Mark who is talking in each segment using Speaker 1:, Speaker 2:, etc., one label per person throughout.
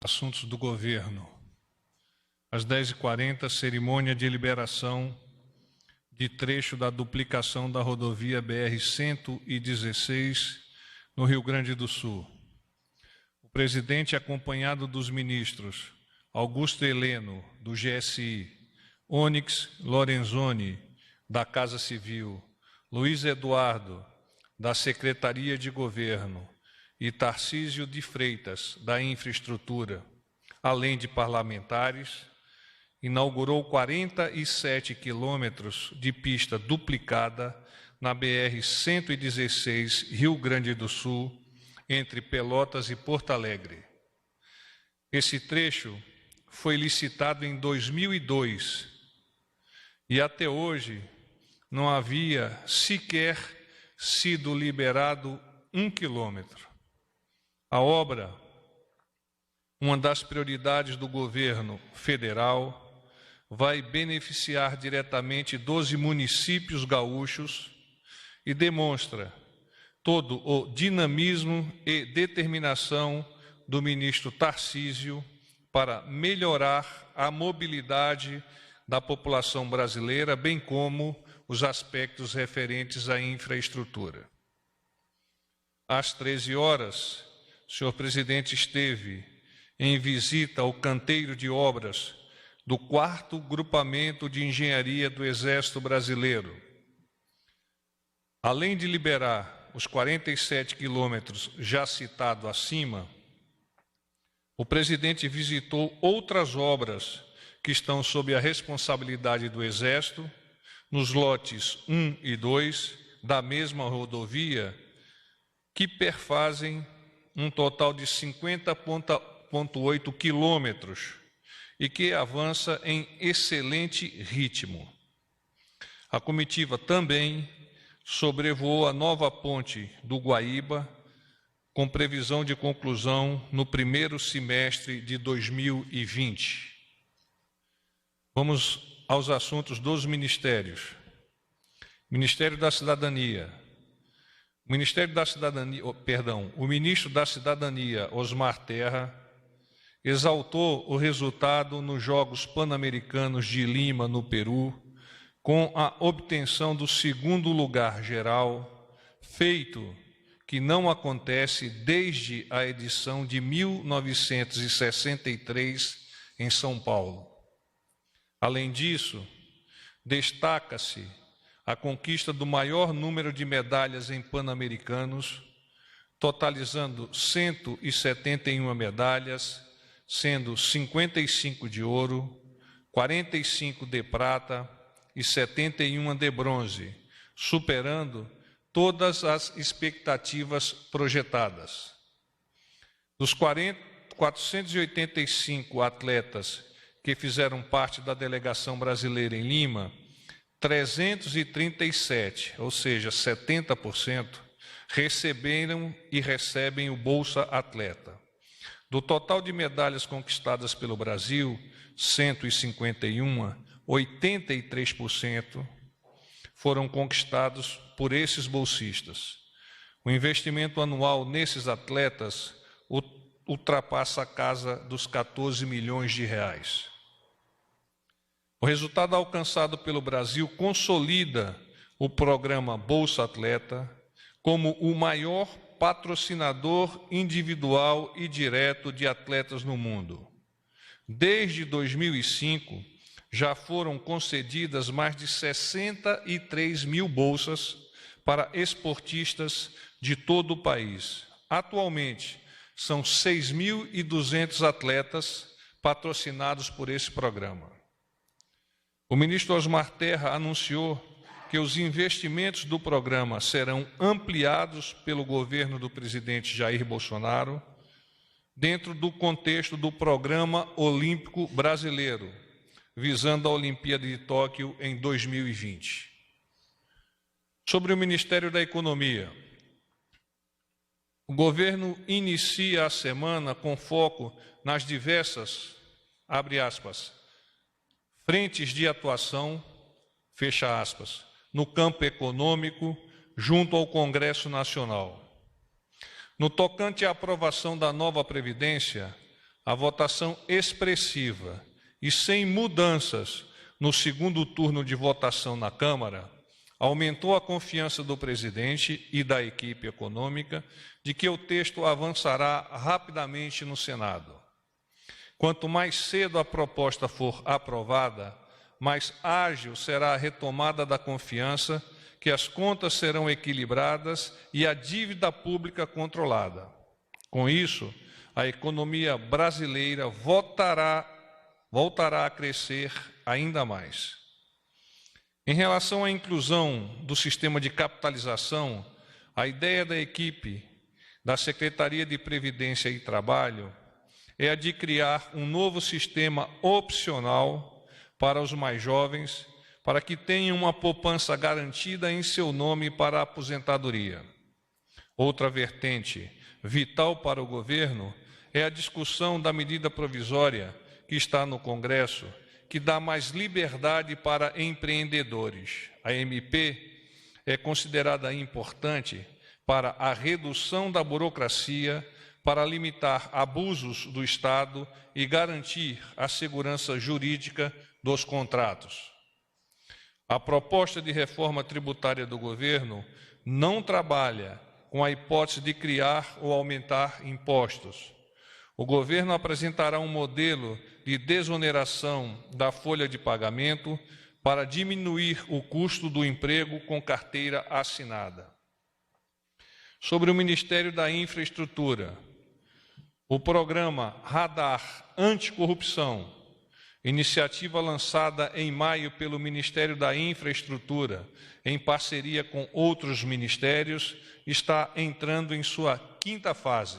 Speaker 1: Assuntos do Governo. Às 10h40, cerimônia de liberação de trecho da duplicação da rodovia BR-116, no Rio Grande do Sul. O presidente, acompanhado dos ministros Augusto Heleno, do GSI, Onyx Lorenzoni, da Casa Civil, Luiz Eduardo, da Secretaria de Governo, e Tarcísio de Freitas, da Infraestrutura, além de parlamentares, inaugurou 47 quilômetros de pista duplicada na BR-116, Rio Grande do Sul, entre Pelotas e Porto Alegre. Esse trecho foi licitado em 2002 e até hoje não havia sequer sido liberado 1 quilômetro. A obra, uma das prioridades do governo federal, vai beneficiar diretamente 12 municípios gaúchos e demonstra todo o dinamismo e determinação do ministro Tarcísio para melhorar a mobilidade da população brasileira, bem como os aspectos referentes à infraestrutura. Às 13 horas, o senhor presidente esteve em visita ao canteiro de obras do 4º Grupamento de Engenharia do Exército Brasileiro. Além de liberar os 47 quilômetros já citados acima, o presidente visitou outras obras que estão sob a responsabilidade do Exército, nos lotes 1 e 2 da mesma rodovia, que perfazem um total de 50,8 quilômetros e que avança em excelente ritmo. A comitiva também sobrevoou a nova ponte do Guaíba, com previsão de conclusão no primeiro semestre de 2020. Vamos aos assuntos dos ministérios. Ministério da Cidadania. O ministro da Cidadania, Osmar Terra, exaltou o resultado nos Jogos Pan-Americanos de Lima, no Peru, com a obtenção do 2º lugar geral, feito que não acontece desde a edição de 1963 em São Paulo. Além disso, destaca-se a conquista do maior número de medalhas em Pan-Americanos, totalizando 171 medalhas, sendo 55 de ouro, 45 de prata e 71 de bronze, superando todas as expectativas projetadas. Dos 485 atletas que fizeram parte da delegação brasileira em Lima, 337, ou seja, 70%, receberam e recebem o Bolsa Atleta. Do total de medalhas conquistadas pelo Brasil, 151, 83% foram conquistados por esses bolsistas. O investimento anual nesses atletas ultrapassa a casa dos 14 milhões de reais. O resultado alcançado pelo Brasil consolida o programa Bolsa Atleta como o maior patrocinador individual e direto de atletas no mundo. Desde 2005, já foram concedidas mais de 63 mil bolsas para esportistas de todo o país. Atualmente, são 6.200 atletas patrocinados por esse programa. O ministro Osmar Terra anunciou que os investimentos do programa serão ampliados pelo governo do presidente Jair Bolsonaro, dentro do contexto do Programa Olímpico Brasileiro, visando a Olimpíada de Tóquio em 2020. Sobre o Ministério da Economia, o governo inicia a semana com foco nas diversas, abre aspas, frentes de atuação, fecha aspas, no campo econômico, junto ao Congresso Nacional. No tocante à aprovação da nova Previdência, a votação expressiva e sem mudanças no segundo turno de votação na Câmara, aumentou a confiança do presidente e da equipe econômica de que o texto avançará rapidamente no Senado. Quanto mais cedo a proposta for aprovada, mais ágil será a retomada da confiança, que as contas serão equilibradas e a dívida pública controlada. Com isso, a economia brasileira voltará a crescer ainda mais. Em relação à inclusão do sistema de capitalização, a ideia da equipe da Secretaria de Previdência e Trabalho é a de criar um novo sistema opcional para os mais jovens, para que tenham uma poupança garantida em seu nome para a aposentadoria. Outra vertente vital para o governo é a discussão da medida provisória que está no Congresso, que dá mais liberdade para empreendedores. A MP é considerada importante para a redução da burocracia, para limitar abusos do Estado e garantir a segurança jurídica dos contratos. A proposta de reforma tributária do governo não trabalha com a hipótese de criar ou aumentar impostos. O governo apresentará um modelo de desoneração da folha de pagamento para diminuir o custo do emprego com carteira assinada. Sobre o Ministério da Infraestrutura, o programa Radar Anticorrupção, iniciativa lançada em maio pelo Ministério da Infraestrutura, em parceria com outros ministérios, está entrando em sua quinta fase.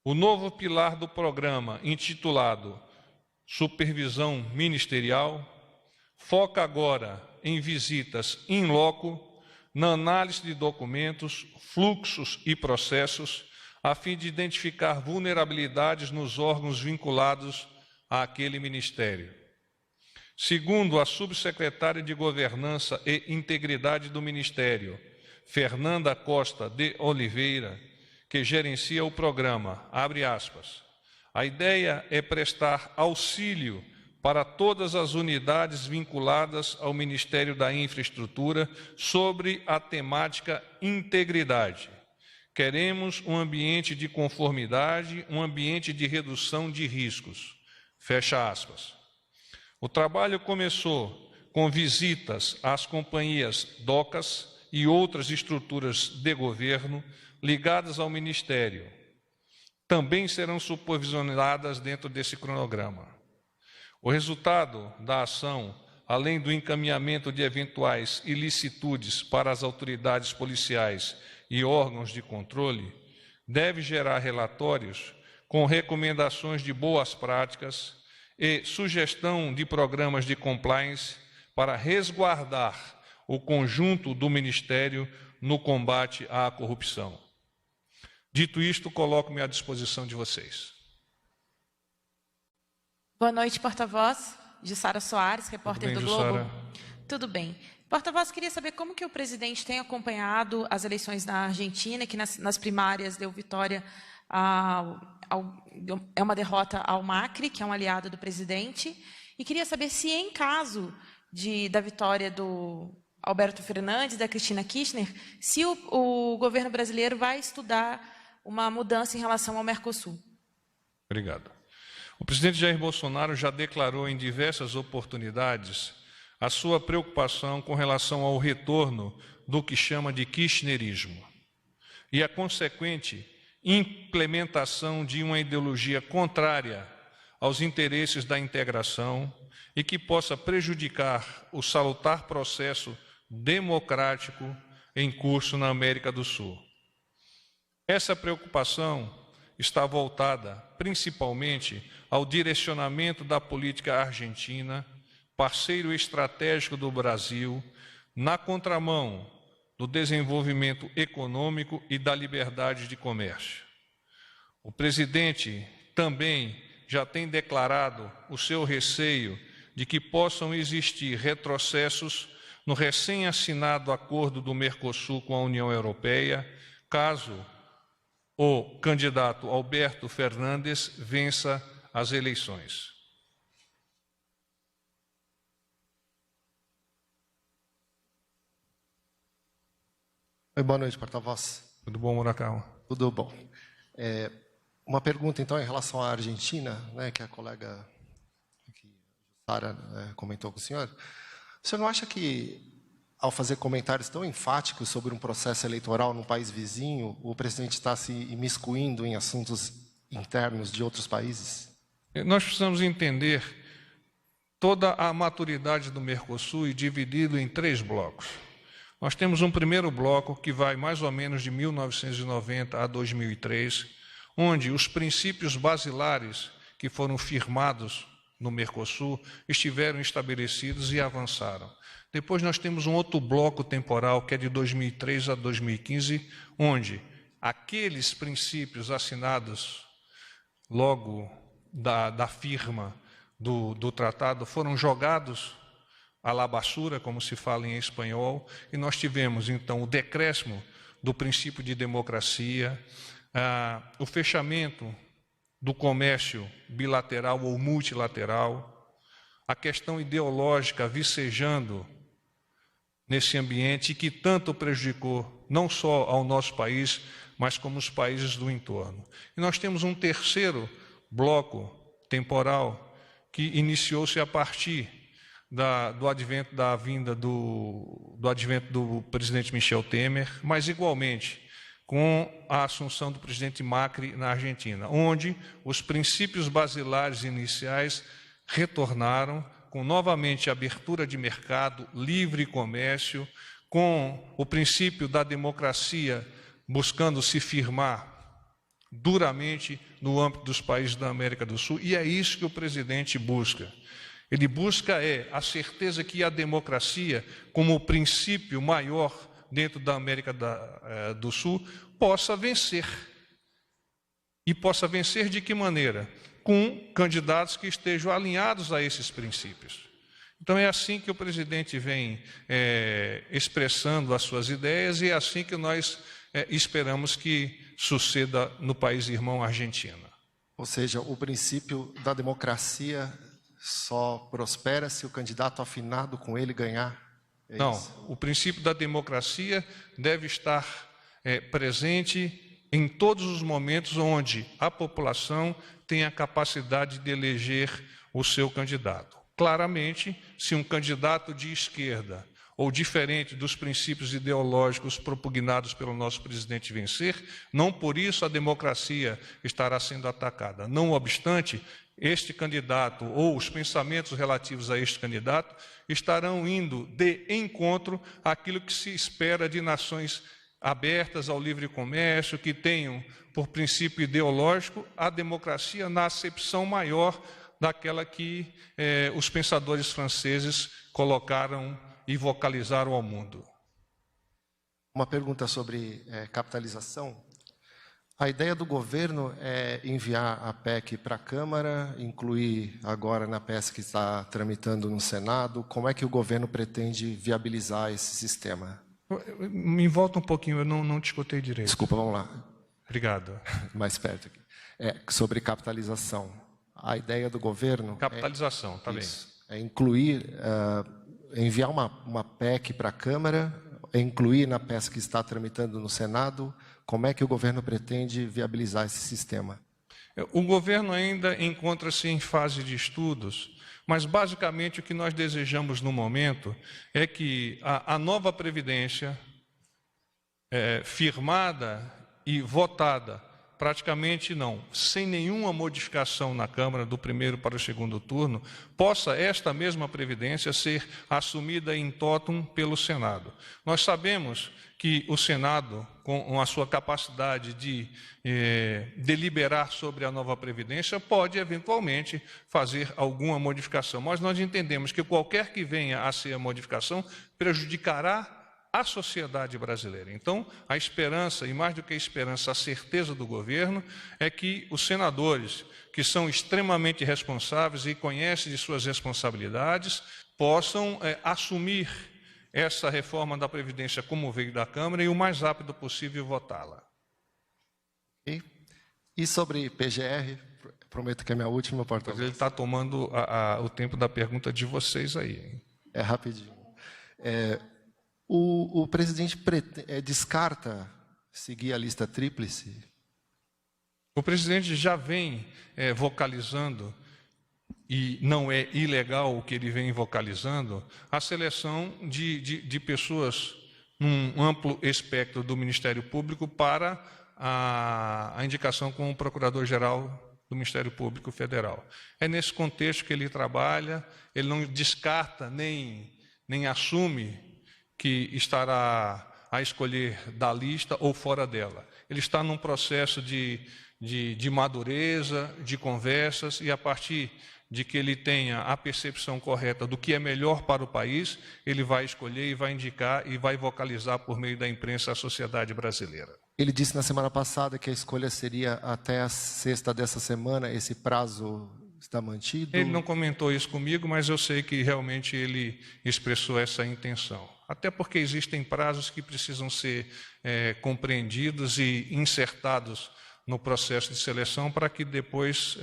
Speaker 1: O novo pilar do programa, intitulado Supervisão Ministerial, foca agora em visitas in loco, na análise de documentos, fluxos e processos, a fim de identificar vulnerabilidades nos órgãos vinculados àquele ministério. Segundo a subsecretária de Governança e Integridade do Ministério, Fernanda Costa de Oliveira, que gerencia o programa, abre aspas, a ideia é prestar auxílio para todas as unidades vinculadas ao Ministério da Infraestrutura sobre a temática integridade. Queremos um ambiente de conformidade, um ambiente de redução de riscos. Fecha aspas. O trabalho começou com visitas às companhias DOCAS e outras estruturas de governo ligadas ao Ministério. Também serão supervisionadas dentro desse cronograma. O resultado da ação, além do encaminhamento de eventuais ilicitudes para as autoridades policiais e órgãos de controle, deve gerar relatórios com recomendações de boas práticas e sugestão de programas de compliance para resguardar o conjunto do Ministério no combate à corrupção. Dito isto, coloco-me à disposição de vocês.
Speaker 2: Boa noite, porta-voz. Jussara Soares, repórter do Globo.
Speaker 1: Jussara?
Speaker 2: Tudo bem. Porta-voz, queria saber como que o presidente tem acompanhado as eleições na Argentina, que nas primárias deu vitória, é uma derrota ao Macri, que é um aliado do presidente, e queria saber se, em caso da vitória do Alberto Fernandes, da Cristina Kirchner, se o governo brasileiro vai estudar uma mudança em relação ao Mercosul.
Speaker 1: Obrigado. O presidente Jair Bolsonaro já declarou em diversas oportunidades a sua preocupação com relação ao retorno do que chama de kirchnerismo e a consequente implementação de uma ideologia contrária aos interesses da integração e que possa prejudicar o salutar processo democrático em curso na América do Sul. Essa preocupação está voltada principalmente ao direcionamento da política argentina, parceiro estratégico do Brasil, na contramão do desenvolvimento econômico e da liberdade de comércio. O presidente também já tem declarado o seu receio de que possam existir retrocessos no recém-assinado acordo do Mercosul com a União Europeia, caso o candidato Alberto Fernandes vença as eleições.
Speaker 3: Boa noite, porta-voz.
Speaker 1: Tudo bom, Murakami?
Speaker 3: Tudo bom. Uma pergunta, então, em relação à Argentina, né, que a colega Sara comentou com o senhor. O senhor não acha que, ao fazer comentários tão enfáticos sobre um processo eleitoral num país vizinho, o presidente está se imiscuindo em assuntos internos de outros países?
Speaker 1: Nós precisamos entender toda a maturidade do Mercosul e dividi-lo em 3 blocos. Nós temos um primeiro bloco que vai mais ou menos de 1990 a 2003, onde os princípios basilares que foram firmados no Mercosul estiveram estabelecidos e avançaram. Depois nós temos um outro bloco temporal, que é de 2003 a 2015, onde aqueles princípios assinados logo da firma do tratado foram jogados à la basura, como se fala em espanhol, e nós tivemos, então, o decréscimo do princípio de democracia, o fechamento do comércio bilateral ou multilateral, a questão ideológica vicejando nesse ambiente que tanto prejudicou não só ao nosso país, mas como os países do entorno. E nós temos um terceiro bloco temporal que iniciou-se a partir do advento do presidente Michel Temer, mas igualmente com a assunção do presidente Macri na Argentina, onde os princípios basilares iniciais retornaram com novamente abertura de mercado, livre comércio, com o princípio da democracia buscando se firmar duramente no âmbito dos países da América do Sul, e é isso que o presidente busca. Ele busca a certeza que a democracia, como o princípio maior dentro da América do Sul, possa vencer. E possa vencer de que maneira? Com candidatos que estejam alinhados a esses princípios. Então é assim que o presidente vem expressando as suas ideias e é assim que nós esperamos que suceda no país irmão Argentina.
Speaker 3: Ou seja, o princípio da democracia só prospera se o candidato afinado com ele ganhar?
Speaker 1: Não, o princípio da democracia deve estar presente em todos os momentos onde a população tem a capacidade de eleger o seu candidato. Claramente, se um candidato de esquerda ou diferente dos princípios ideológicos propugnados pelo nosso presidente vencer, não por isso a democracia estará sendo atacada. Não obstante, este candidato ou os pensamentos relativos a este candidato estarão indo de encontro àquilo que se espera de nações abertas ao livre comércio, que tenham por princípio ideológico a democracia na acepção maior daquela que os pensadores franceses colocaram e vocalizaram ao mundo.
Speaker 3: Uma pergunta sobre capitalização. A ideia do governo é enviar a PEC para a Câmara, incluir agora na PEC que está tramitando no Senado. Como é que o governo pretende viabilizar esse sistema?
Speaker 1: Me volta um pouquinho, eu não te escutei direito.
Speaker 3: Desculpa, vamos lá.
Speaker 1: Obrigado.
Speaker 3: Mais perto aqui. Sobre capitalização. A ideia do governo...
Speaker 1: Capitalização, tá bem.
Speaker 3: É incluir, enviar uma PEC para a Câmara, incluir na PEC que está tramitando no Senado. Como é que o governo pretende viabilizar esse sistema?
Speaker 1: O governo ainda encontra-se em fase de estudos, mas basicamente o que nós desejamos no momento é que a nova Previdência, firmada e votada, praticamente não, sem nenhuma modificação na Câmara do primeiro para o segundo turno, possa esta mesma Previdência ser assumida em totum pelo Senado. Nós sabemos que o Senado, com a sua capacidade de deliberar sobre a nova Previdência, pode eventualmente fazer alguma modificação, mas nós entendemos que qualquer que venha a ser a modificação prejudicará a sociedade brasileira. Então, a esperança, e mais do que a esperança, a certeza do governo, é que os senadores, que são extremamente responsáveis e conhecem de suas responsabilidades, possam assumir essa reforma da Previdência como veio da Câmara e o mais rápido possível votá-la.
Speaker 3: Ok? E sobre PGR, prometo que é a minha última, porta-voz.
Speaker 1: Ele está tomando o tempo da pergunta de vocês aí, hein?
Speaker 3: É rapidinho. O presidente descarta seguir a lista tríplice?
Speaker 1: O presidente já vem vocalizando, e não é ilegal o que ele vem vocalizando, a seleção de pessoas num amplo espectro do Ministério Público para a indicação como Procurador-Geral do Ministério Público Federal. É nesse contexto que ele trabalha, ele não descarta nem assume que estará a escolher da lista ou fora dela. Ele está num processo de madureza, de conversas, e a partir de que ele tenha a percepção correta do que é melhor para o país, ele vai escolher e vai indicar e vai vocalizar por meio da imprensa a sociedade brasileira.
Speaker 3: Ele disse na semana passada que a escolha seria até a sexta dessa semana. Esse prazo está mantido?
Speaker 1: Ele não comentou isso comigo, mas eu sei que realmente ele expressou essa intenção. Até porque existem prazos que precisam ser compreendidos e insertados no processo de seleção para que depois,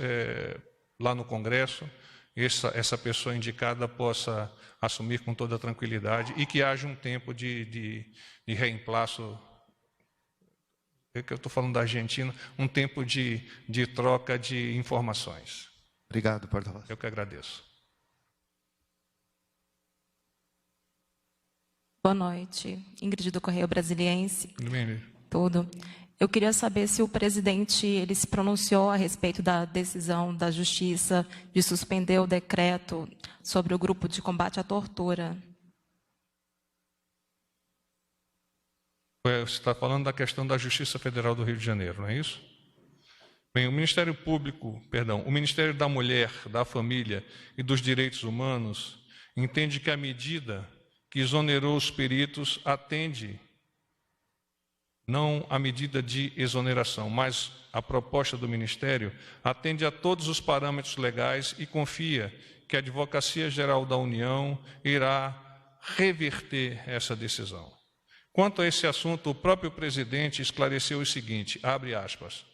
Speaker 1: lá no Congresso, essa pessoa indicada possa assumir com toda tranquilidade e que haja um tempo de reemplaço. É que eu estou falando da Argentina, um tempo de troca de informações.
Speaker 3: Obrigado, porta-voz.
Speaker 1: Eu que agradeço.
Speaker 4: Boa noite. Ingrid do Correio Brasiliense.
Speaker 1: Tudo bem, Ingrid?
Speaker 4: Tudo. Eu queria saber se o presidente ele se pronunciou a respeito da decisão da Justiça de suspender o decreto sobre o grupo de combate à tortura.
Speaker 1: Você está falando da questão da Justiça Federal do Rio de Janeiro, não é isso? Bem, o Ministério da Mulher, da Família e dos Direitos Humanos entende que a medida que exonerou os peritos atende não a medida de exoneração, mas a proposta do Ministério atende a todos os parâmetros legais e confia que a Advocacia Geral da União irá reverter essa decisão. Quanto a esse assunto, o próprio presidente esclareceu o seguinte, abre aspas,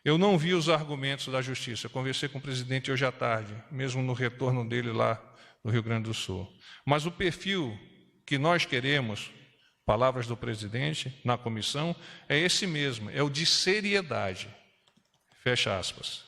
Speaker 1: eu não vi os argumentos da Justiça, eu conversei com o presidente hoje à tarde, mesmo no retorno dele lá no Rio Grande do Sul, mas o perfil que nós queremos, palavras do presidente na comissão, é esse mesmo, é o de seriedade, fecha aspas.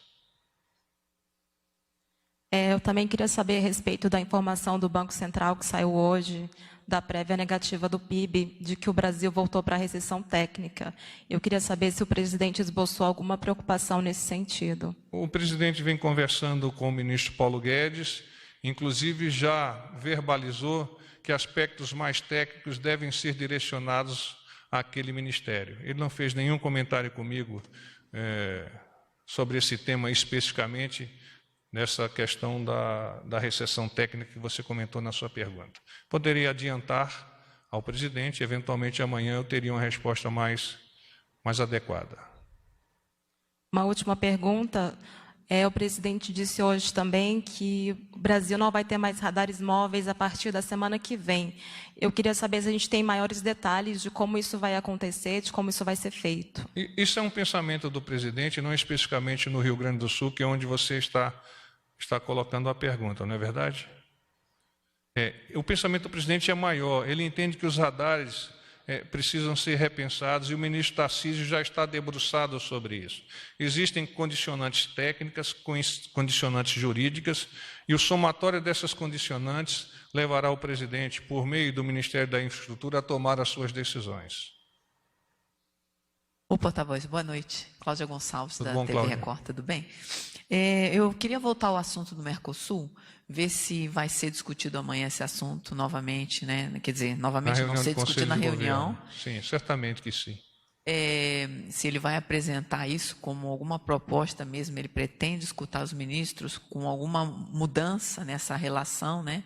Speaker 4: Eu também queria saber a respeito da informação do Banco Central que saiu hoje, da prévia negativa do PIB, de que o Brasil voltou para a recessão técnica. Eu queria saber se o presidente esboçou alguma preocupação nesse sentido.
Speaker 1: O presidente vem conversando com o ministro Paulo Guedes, inclusive já verbalizou que aspectos mais técnicos devem ser direcionados àquele ministério. Ele não fez nenhum comentário comigo sobre esse tema especificamente, nessa questão da recessão técnica que você comentou na sua pergunta. Poderia adiantar ao presidente, eventualmente amanhã eu teria uma resposta mais adequada.
Speaker 4: Uma última pergunta. O presidente disse hoje também que o Brasil não vai ter mais radares móveis a partir da semana que vem. Eu queria saber se a gente tem maiores detalhes de como isso vai acontecer, de como isso vai ser feito.
Speaker 1: Isso é um pensamento do presidente, não especificamente no Rio Grande do Sul, que é onde você está colocando a pergunta, não é verdade? O pensamento do presidente é maior, ele entende que os radares precisam ser repensados e o ministro Tarcísio já está debruçado sobre isso. Existem condicionantes técnicas, condicionantes jurídicas, e o somatório dessas condicionantes levará o presidente, por meio do Ministério da Infraestrutura, a tomar as suas decisões.
Speaker 5: O porta-voz, boa noite. Cláudia Gonçalves,
Speaker 1: Tudo
Speaker 5: da
Speaker 1: bom,
Speaker 5: TV
Speaker 1: Cláudia?
Speaker 5: Record, tudo bem? Eu queria voltar ao assunto do Mercosul, ver se vai ser discutido amanhã esse assunto novamente, né? Quer dizer, novamente não ser discutido na reunião.
Speaker 1: Sim, certamente que sim.
Speaker 5: Se ele vai apresentar isso como alguma proposta mesmo, ele pretende escutar os ministros com alguma mudança nessa relação, né?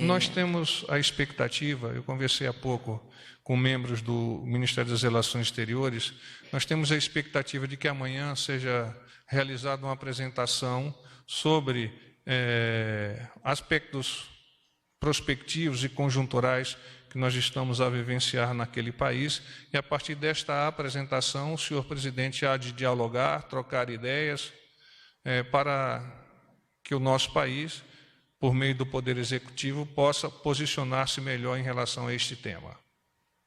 Speaker 1: Nós temos a expectativa, eu conversei há pouco com membros do Ministério das Relações Exteriores, nós temos a expectativa de que amanhã seja realizada uma apresentação sobre aspectos prospectivos e conjunturais que nós estamos a vivenciar naquele país, e a partir desta apresentação, o senhor presidente há de dialogar, trocar ideias, para que o nosso país, por meio do Poder Executivo, possa posicionar-se melhor em relação a este tema.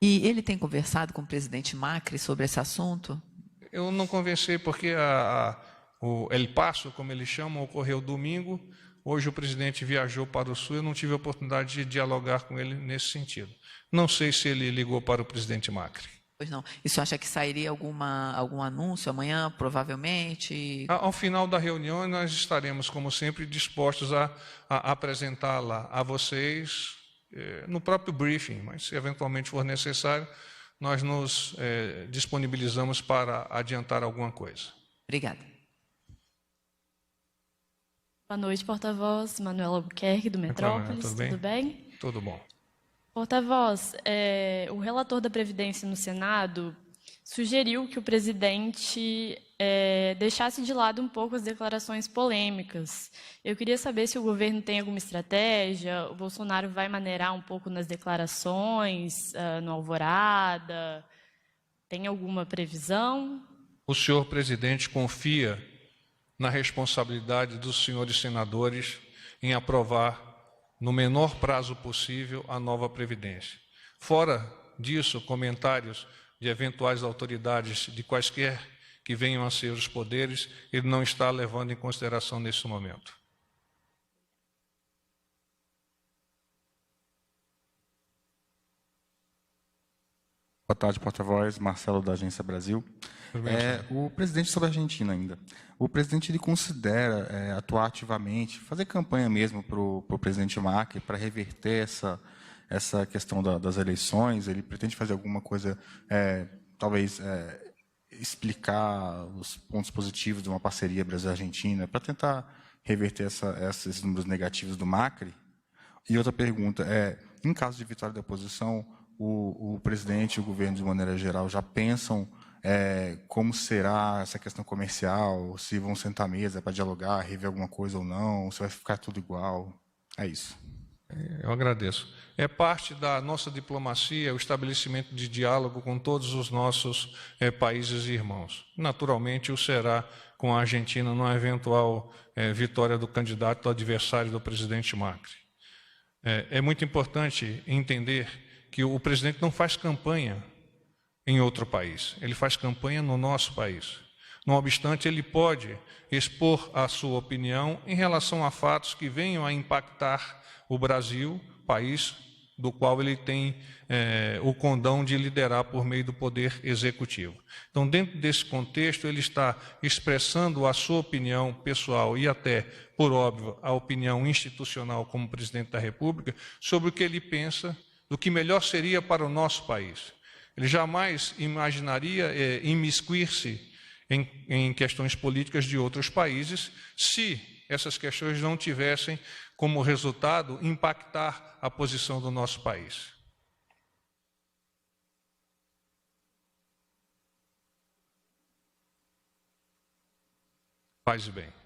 Speaker 5: E ele tem conversado com o presidente Macri sobre esse assunto?
Speaker 1: Eu não conversei porque o El Paso, como eles chamam, ocorreu domingo. Hoje o presidente viajou para o Sul, eu não tive a oportunidade de dialogar com ele nesse sentido. Não sei se ele ligou para o presidente Macri.
Speaker 5: Pois não. E o senhor acha que sairia algum anúncio amanhã, provavelmente?
Speaker 1: Ao final da reunião, nós estaremos, como sempre, dispostos a apresentá-la a vocês no próprio briefing, mas se eventualmente for necessário, nós nos disponibilizamos para adiantar alguma coisa.
Speaker 5: Obrigada.
Speaker 6: Boa noite, porta-voz. Manuela Albuquerque, do Metrópolis. Tudo bem?
Speaker 1: Tudo bom.
Speaker 6: Porta-voz, o relator da Previdência no Senado sugeriu que o presidente deixasse de lado um pouco as declarações polêmicas. Eu queria saber se o governo tem alguma estratégia, o Bolsonaro vai maneirar um pouco nas declarações, no Alvorada, tem alguma previsão?
Speaker 1: O senhor presidente confia na responsabilidade dos senhores senadores em aprovar, no menor prazo possível, a nova Previdência. Fora disso, comentários de eventuais autoridades, de quaisquer que venham a ser os poderes, ele não está levando em consideração nesse momento.
Speaker 7: Boa tarde, porta-voz. Marcelo, da Agência Brasil. O presidente, sobre a Argentina ainda. O presidente ele considera atuar ativamente, fazer campanha mesmo para o presidente Macri, para reverter essa questão das eleições. Ele pretende fazer alguma coisa, talvez explicar os pontos positivos de uma parceria Brasil-Argentina, para tentar reverter esses números negativos do Macri. E outra pergunta em caso de vitória da oposição, o presidente e o governo, de maneira geral, já pensam como será essa questão comercial, se vão sentar à mesa para dialogar, rever alguma coisa ou não, se vai ficar tudo igual. É isso.
Speaker 1: Eu agradeço. É parte da nossa diplomacia o estabelecimento de diálogo com todos os nossos países irmãos. Naturalmente, o será com a Argentina numa eventual vitória do candidato, do adversário do presidente Macri. É muito importante entender que o presidente não faz campanha em outro país, ele faz campanha no nosso país. Não obstante, ele pode expor a sua opinião em relação a fatos que venham a impactar o Brasil, país do qual ele tem o condão de liderar por meio do Poder Executivo. Então, dentro desse contexto, ele está expressando a sua opinião pessoal e até, por óbvio, a opinião institucional como presidente da República sobre o que ele pensa do que melhor seria para o nosso país. Ele jamais imaginaria imiscuir-se em questões políticas de outros países se essas questões não tivessem como resultado impactar a posição do nosso país. Paz e bem.